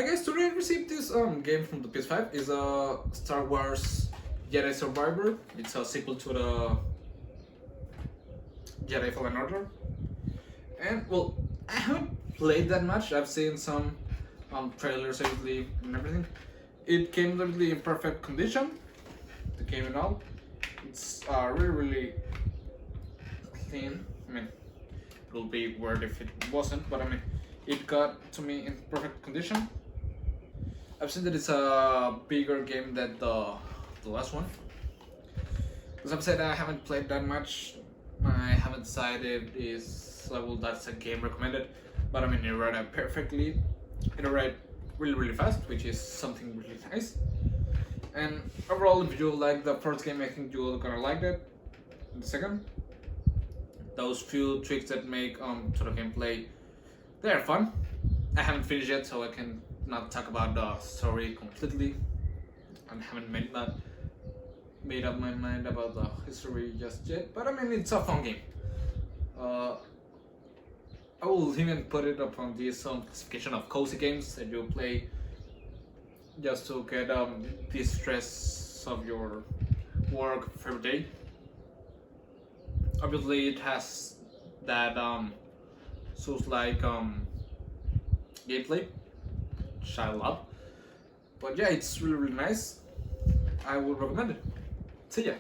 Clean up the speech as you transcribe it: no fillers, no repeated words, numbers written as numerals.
Hi guys, today I received this game from the PS5. It's a Star Wars Jedi Survivor. It's a sequel to the Jedi Fallen Order. And well, I haven't played that much. I've seen some trailers lately and everything. It came literally in perfect condition. The game and all. It's really clean. I mean, it would be weird if it wasn't, but I mean, it got to me in perfect condition. I've seen that it's a bigger game than the last one. As I've said, I haven't played that much. I haven't decided is level that's a game recommended, but I mean it read it perfectly. It read really fast, which is something really nice. And overall, if you like the first game, I think you're gonna like that. The second, those few tricks that make sort of gameplay, they're fun. I haven't finished yet, so I can not talk about the story completely. I haven't made up my mind about the history just yet, but I mean it's a fun game. I will even put it up on this classification of cozy games that you play just to get the stress of your work for every day. Obviously, it has that Souls-like gameplay, which I love. But yeah, it's really nice. I would recommend it. See ya.